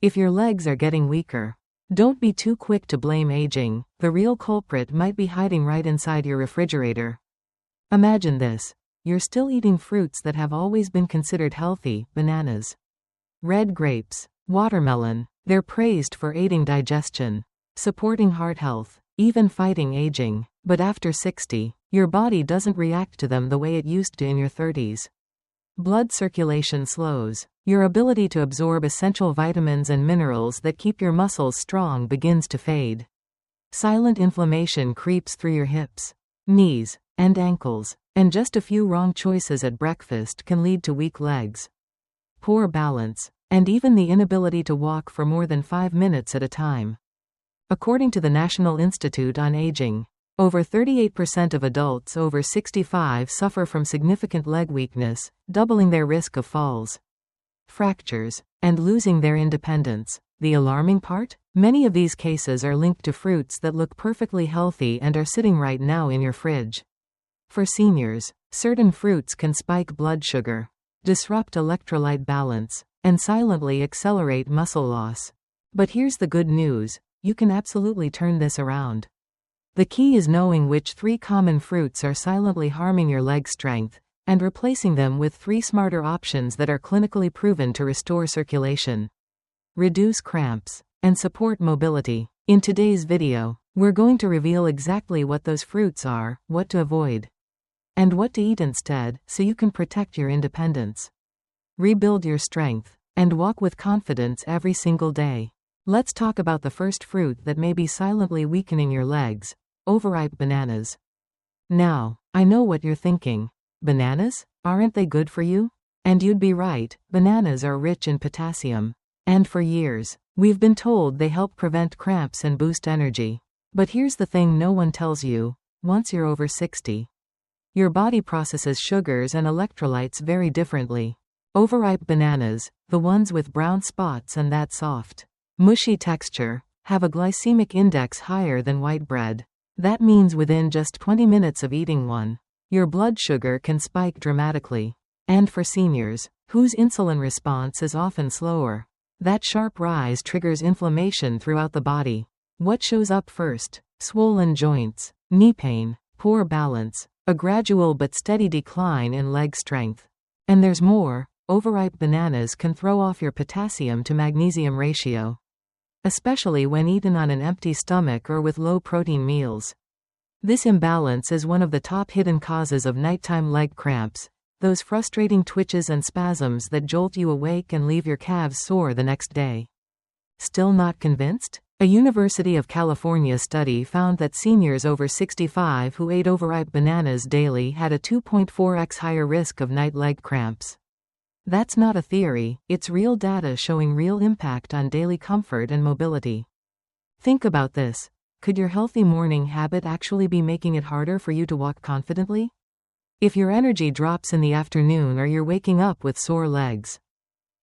If your legs are getting weaker, don't be too quick to blame aging. The real culprit might be hiding right inside your refrigerator. Imagine this. You're still eating fruits that have always been considered healthy: bananas, red grapes, watermelon. They're praised for aiding digestion, supporting heart health, even fighting aging. But after 60, your body doesn't react to them the way it used to in your 30s. Blood circulation slows. Your ability to absorb essential vitamins and minerals that keep your muscles strong begins to fade. Silent inflammation creeps through your hips, knees, and ankles, and just a few wrong choices at breakfast can lead to weak legs, poor balance, and even the inability to walk for more than 5 minutes at a time. According to the National Institute on Aging, over 38% of adults over 65 suffer from significant leg weakness, doubling their risk of falls, fractures, and losing their independence. The alarming part? Many of these cases are linked to fruits that look perfectly healthy and are sitting right now in your fridge. For seniors, certain fruits can spike blood sugar, disrupt electrolyte balance, and silently accelerate muscle loss. But here's the good news: you can absolutely turn this around. The key is knowing which 3 common fruits are silently harming your leg strength, and replacing them with 3 smarter options that are clinically proven to restore circulation, reduce cramps, and support mobility. In today's video, we're going to reveal exactly what those fruits are, what to avoid, and what to eat instead, so you can protect your independence, rebuild your strength, and walk with confidence every single day. Let's talk about the first fruit that may be silently weakening your legs: overripe bananas. Now, I know what you're thinking. Bananas? Aren't they good for you? And you'd be right. Bananas are rich in potassium. And for years, we've been told they help prevent cramps and boost energy. But here's the thing no one tells you: once you're over 60, your body processes sugars and electrolytes very differently. Overripe bananas, the ones with brown spots and that soft, mushy texture, have a glycemic index higher than white bread. That means within just 20 minutes of eating one, your blood sugar can spike dramatically. And for seniors, whose insulin response is often slower, that sharp rise triggers inflammation throughout the body. What shows up first? Swollen joints, knee pain, poor balance, a gradual but steady decline in leg strength. And there's more. Overripe bananas can throw off your potassium to magnesium ratio, especially when eaten on an empty stomach or with low-protein meals. This imbalance is one of the top hidden causes of nighttime leg cramps, those frustrating twitches and spasms that jolt you awake and leave your calves sore the next day. Still not convinced? A University of California study found that seniors over 65 who ate overripe bananas daily had a 2.4x higher risk of night leg cramps. That's not a theory, it's real data showing real impact on daily comfort and mobility. Think about this. Could your healthy morning habit actually be making it harder for you to walk confidently? If your energy drops in the afternoon or you're waking up with sore legs,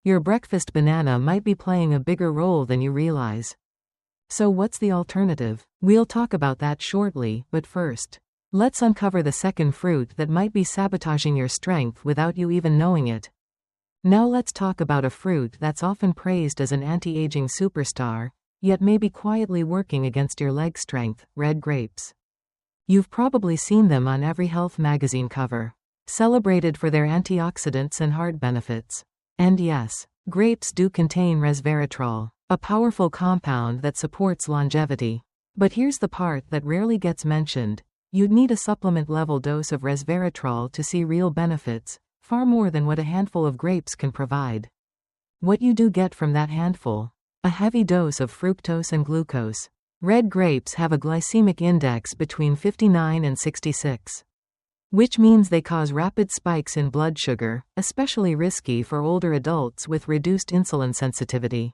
your breakfast banana might be playing a bigger role than you realize. So what's the alternative? We'll talk about that shortly, but first, let's uncover the second fruit that might be sabotaging your strength without you even knowing it. Now let's talk about a fruit that's often praised as an anti-aging superstar, yet may be quietly working against your leg strength: red grapes. You've probably seen them on every health magazine cover, celebrated for their antioxidants and heart benefits. And yes, grapes do contain resveratrol, a powerful compound that supports longevity. But here's the part that rarely gets mentioned: you'd need a supplement-level dose of resveratrol to see real benefits, far more than what a handful of grapes can provide. What you do get from that handful: a heavy dose of fructose and glucose. Red grapes have a glycemic index between 59 and 66, which means they cause rapid spikes in blood sugar, especially risky for older adults with reduced insulin sensitivity.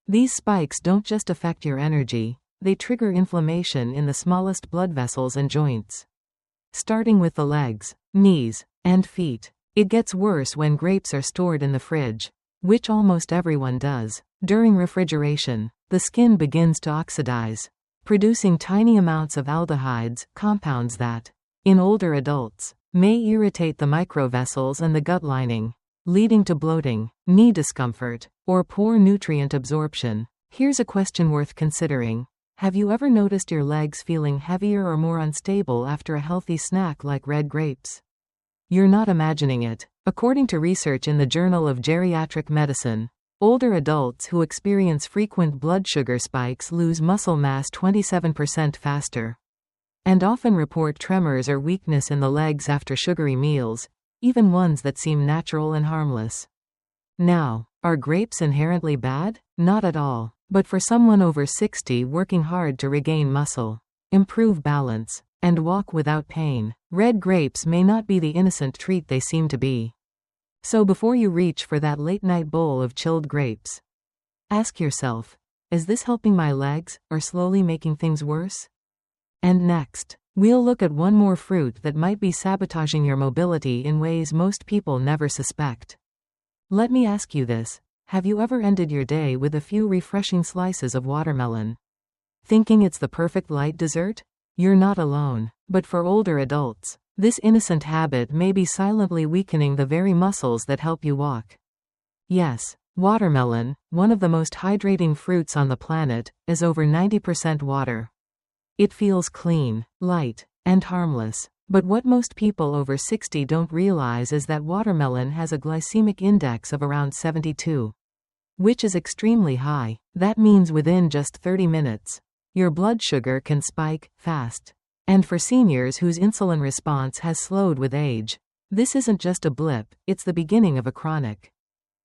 These spikes don't just affect your energy, they trigger inflammation in the smallest blood vessels and joints, starting with the legs, knees, and feet. It gets worse when grapes are stored in the fridge, which almost everyone does. During refrigeration, the skin begins to oxidize, producing tiny amounts of aldehydes, compounds that, in older adults, may irritate the microvessels and the gut lining. leading to bloating, knee discomfort, or poor nutrient absorption. Here's a question worth considering. Have you ever noticed your legs feeling heavier or more unstable after a healthy snack like red grapes? You're not imagining it. According to research in the Journal of Geriatric Medicine, older adults who experience frequent blood sugar spikes lose muscle mass 27% faster, and often report tremors or weakness in the legs after sugary meals, even ones that seem natural and harmless. Now, are grapes inherently bad? Not at all. But for someone over 60 working hard to regain muscle, improve balance, and walk without pain, red grapes may not be the innocent treat they seem to be. So before you reach for that late-night bowl of chilled grapes, ask yourself, is this helping my legs, or slowly making things worse? And next, we'll look at one more fruit that might be sabotaging your mobility in ways most people never suspect. Let me ask you this. Have you ever ended your day with a few refreshing slices of watermelon, thinking it's the perfect light dessert? You're not alone. But for older adults, this innocent habit may be silently weakening the very muscles that help you walk. Yes, watermelon, one of the most hydrating fruits on the planet, is over 90% water. It feels clean, light, and harmless. But what most people over 60 don't realize is that watermelon has a glycemic index of around 72. Which is extremely high. That means within just 30 minutes, your blood sugar can spike fast. And for seniors whose insulin response has slowed with age, this isn't just a blip, it's the beginning of a chronic,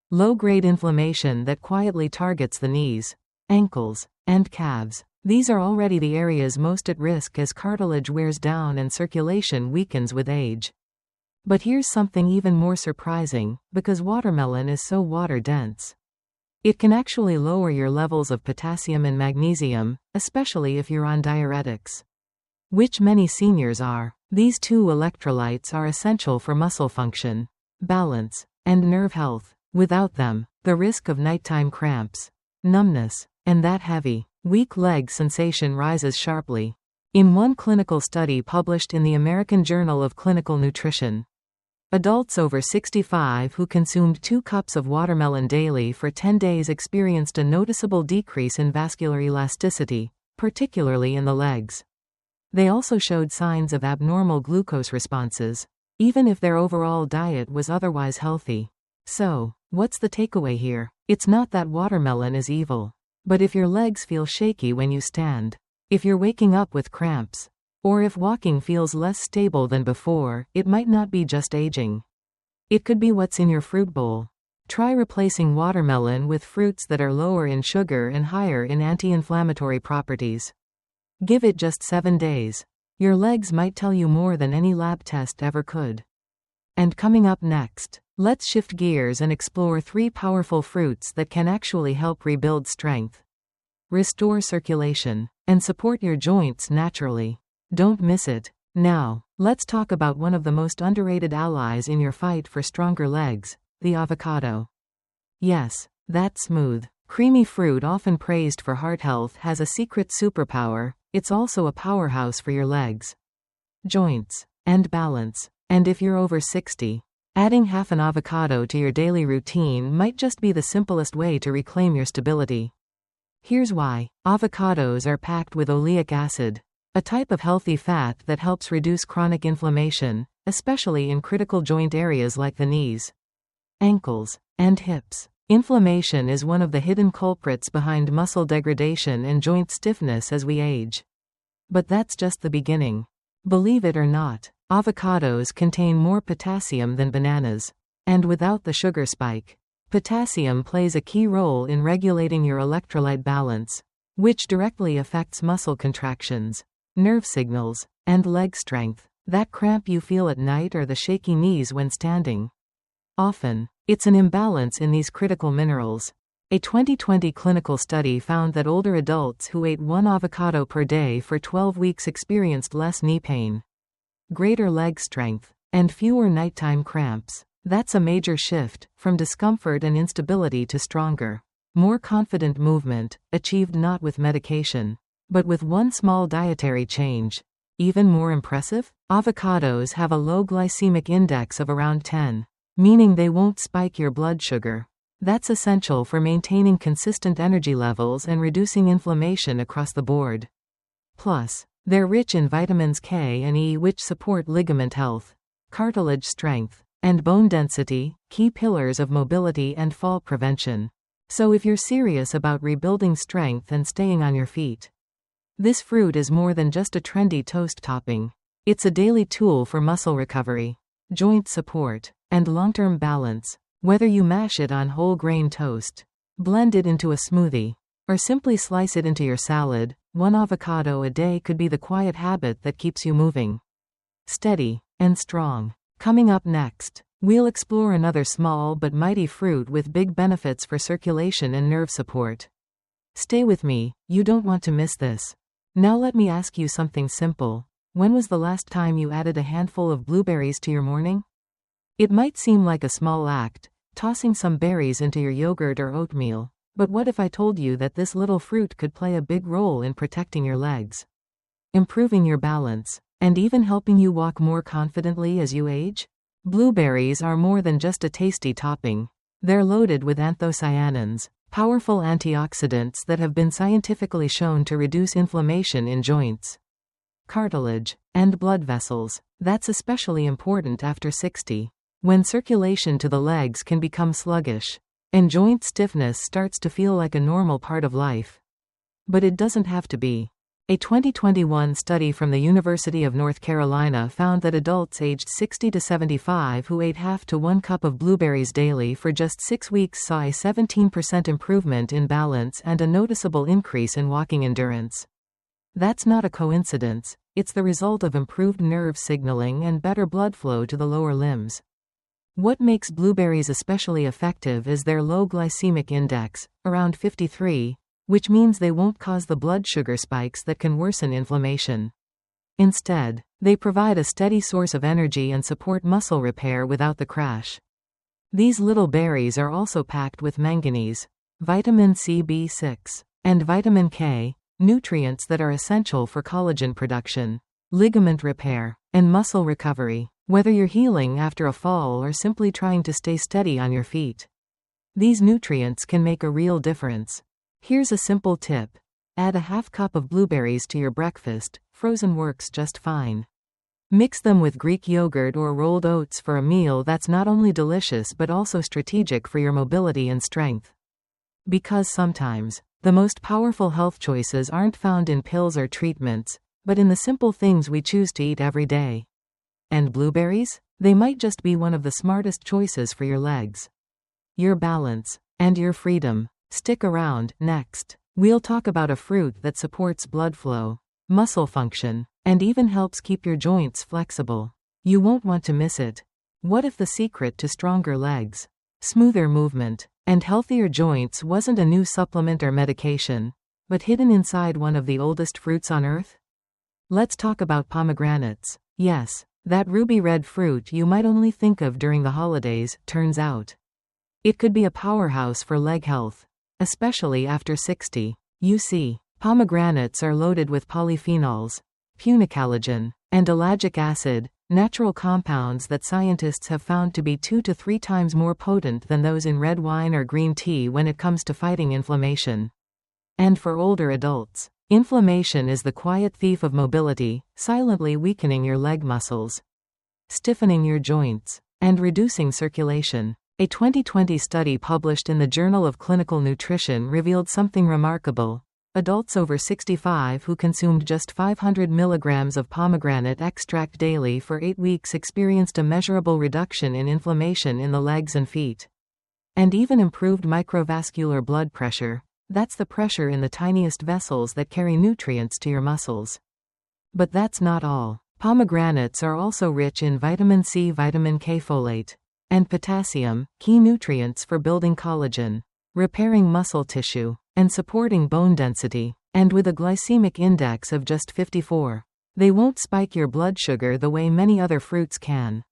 low-grade inflammation that quietly targets the knees, ankles, and calves. These are already the areas most at risk as cartilage wears down and circulation weakens with age. But here's something even more surprising, because watermelon is so water-dense. It can actually lower your levels of potassium and magnesium, especially if you're on diuretics, which many seniors are. These two electrolytes are essential for muscle function, balance, and nerve health. Without them, the risk of nighttime cramps, numbness, and that heavy, weak leg sensation rises sharply. In one clinical study published in the American Journal of Clinical Nutrition, adults over 65 who consumed 2 cups of watermelon daily for 10 days experienced a noticeable decrease in vascular elasticity, particularly in the legs. They also showed signs of abnormal glucose responses, even if their overall diet was otherwise healthy. So, what's the takeaway here? It's not that watermelon is evil. But if your legs feel shaky when you stand, if you're waking up with cramps, or if walking feels less stable than before, it might not be just aging. It could be what's in your fruit bowl. Try replacing watermelon with fruits that are lower in sugar and higher in anti-inflammatory properties. Give it just 7 days. Your legs might tell you more than any lab test ever could. And coming up next, let's shift gears and explore 3 powerful fruits that can actually help rebuild strength, restore circulation, and support your joints naturally. Don't miss it. Now, let's talk about one of the most underrated allies in your fight for stronger legs, the avocado. Yes, that smooth, creamy fruit often praised for heart health has a secret superpower. It's also a powerhouse for your legs, joints, and balance. And if you're over 60, adding half an avocado to your daily routine might just be the simplest way to reclaim your stability. Here's why. Avocados are packed with oleic acid, a type of healthy fat that helps reduce chronic inflammation, especially in critical joint areas like the knees, ankles, and hips. Inflammation is one of the hidden culprits behind muscle degradation and joint stiffness as we age. But that's just the beginning. Believe it or not, avocados contain more potassium than bananas. And without the sugar spike, potassium plays a key role in regulating your electrolyte balance, which directly affects muscle contractions, nerve signals, and leg strength. That cramp you feel at night or the shaky knees when standing. Often, it's an imbalance in these critical minerals. A 2020 clinical study found that older adults who ate 1 avocado per day for 12 weeks experienced less knee pain, greater leg strength, and fewer nighttime cramps. That's a major shift, from discomfort and instability to stronger, more confident movement, achieved not with medication, but with one small dietary change. Even more impressive? Avocados have a low glycemic index of around 10. meaning they won't spike your blood sugar. That's essential for maintaining consistent energy levels and reducing inflammation across the board. Plus, they're rich in vitamins K and E, which support ligament health, cartilage strength, and bone density, key pillars of mobility and fall prevention. So if you're serious about rebuilding strength and staying on your feet, this fruit is more than just a trendy toast topping. It's a daily tool for muscle recovery, joint support, and long-term balance. Whether you mash it on whole grain toast, blend it into a smoothie, or simply slice it into your salad, one avocado a day could be the quiet habit that keeps you moving, steady, and strong. Coming up next, we'll explore another small but mighty fruit with big benefits for circulation and nerve support. Stay with me, you don't want to miss this. Now let me ask you something simple. When was the last time you added a handful of blueberries to your morning? It might seem like a small act, tossing some berries into your yogurt or oatmeal, but what if I told you that this little fruit could play a big role in protecting your legs, improving your balance, and even helping you walk more confidently as you age? Blueberries are more than just a tasty topping. They're loaded with anthocyanins, powerful antioxidants that have been scientifically shown to reduce inflammation in joints, cartilage, and blood vessels. That's especially important after 60. When circulation to the legs can become sluggish, and joint stiffness starts to feel like a normal part of life. But it doesn't have to be. A 2021 study from the University of North Carolina found that adults aged 60 to 75 who ate half to 1 cup of blueberries daily for just 6 weeks saw a 17% improvement in balance and a noticeable increase in walking endurance. That's not a coincidence, it's the result of improved nerve signaling and better blood flow to the lower limbs. What makes blueberries especially effective is their low glycemic index, around 53, which means they won't cause the blood sugar spikes that can worsen inflammation. Instead, they provide a steady source of energy and support muscle repair without the crash. These little berries are also packed with manganese, vitamin C, B6, and vitamin K, nutrients that are essential for collagen production, ligament repair, and muscle recovery. Whether you're healing after a fall or simply trying to stay steady on your feet, these nutrients can make a real difference. Here's a simple tip. Add a half cup of blueberries to your breakfast, frozen works just fine. Mix them with Greek yogurt or rolled oats for a meal that's not only delicious but also strategic for your mobility and strength. Because sometimes, the most powerful health choices aren't found in pills or treatments, but in the simple things we choose to eat every day. And blueberries? They might just be one of the smartest choices for your legs, your balance, and your freedom. Stick around. Next, we'll talk about a fruit that supports blood flow, muscle function, and even helps keep your joints flexible. You won't want to miss it. What if the secret to stronger legs, smoother movement, and healthier joints wasn't a new supplement or medication, but hidden inside one of the oldest fruits on earth? Let's talk about pomegranates. Yes, that ruby red fruit you might only think of during the holidays. Turns out, it could be a powerhouse for leg health, especially after 60. You see, pomegranates are loaded with polyphenols, punicalagin, and ellagic acid, natural compounds that scientists have found to be 2 to 3 times more potent than those in red wine or green tea when it comes to fighting inflammation. And for older adults, inflammation is the quiet thief of mobility, silently weakening your leg muscles, stiffening your joints, and reducing circulation. A 2020 study published in the Journal of Clinical Nutrition revealed something remarkable. Adults over 65 who consumed just 500 milligrams of pomegranate extract daily for 8 weeks experienced a measurable reduction in inflammation in the legs and feet, and even improved microvascular blood pressure. That's the pressure in the tiniest vessels that carry nutrients to your muscles. But that's not all. Pomegranates are also rich in vitamin C, vitamin K, folate, and potassium, key nutrients for building collagen, repairing muscle tissue, and supporting bone density. And with a glycemic index of just 54, they won't spike your blood sugar the way many other fruits can.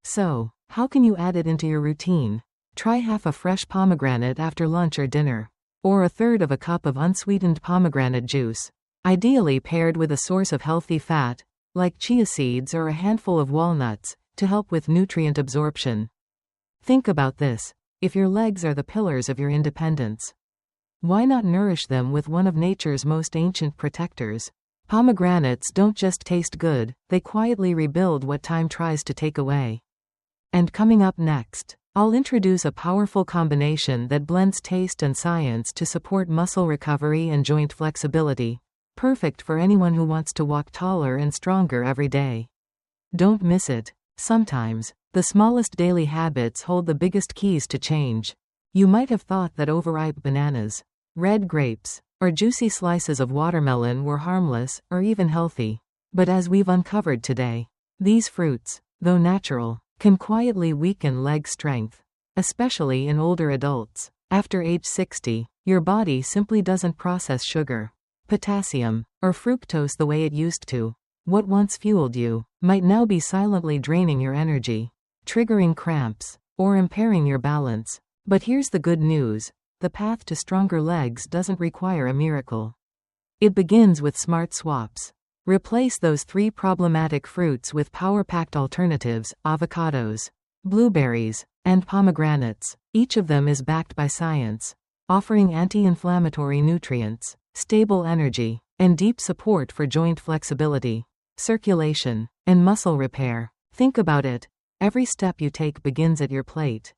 So, how can you add it into your routine? Try half a fresh pomegranate after lunch or dinner, or a third of a cup of unsweetened pomegranate juice, ideally paired with a source of healthy fat, like chia seeds or a handful of walnuts, to help with nutrient absorption. Think about this. If your legs are the pillars of your independence, why not nourish them with one of nature's most ancient protectors? Pomegranates don't just taste good, they quietly rebuild what time tries to take away. And coming up next, I'll introduce a powerful combination that blends taste and science to support muscle recovery and joint flexibility. Perfect for anyone who wants to walk taller and stronger every day. Don't miss it. Sometimes, the smallest daily habits hold the biggest keys to change. You might have thought that overripe bananas, red grapes, or juicy slices of watermelon were harmless or even healthy. But as we've uncovered today, these fruits, though natural, can quietly weaken leg strength, especially in older adults. After age 60, your body simply doesn't process sugar, potassium, or fructose the way it used to. What once fueled you might now be silently draining your energy, triggering cramps, or impairing your balance. But here's the good news. The path to stronger legs doesn't require a miracle. It begins with smart swaps. Replace those 3 problematic fruits with power-packed alternatives: avocados, blueberries, and pomegranates. Each of them is backed by science, offering anti-inflammatory nutrients, stable energy, and deep support for joint flexibility, circulation, and muscle repair. Think about it. Every step you take begins at your plate.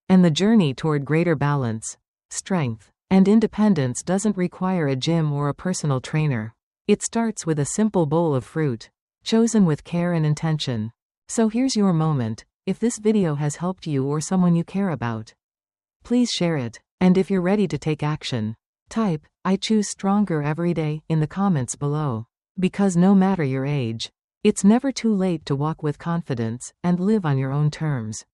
And the journey toward greater balance, strength, and independence doesn't require a gym or a personal trainer. It starts with a simple bowl of fruit, chosen with care and intention. So here's your moment. If this video has helped you or someone you care about, please share it. And if you're ready to take action, type, "I choose stronger every day," in the comments below. Because no matter your age, it's never too late to walk with confidence and live on your own terms.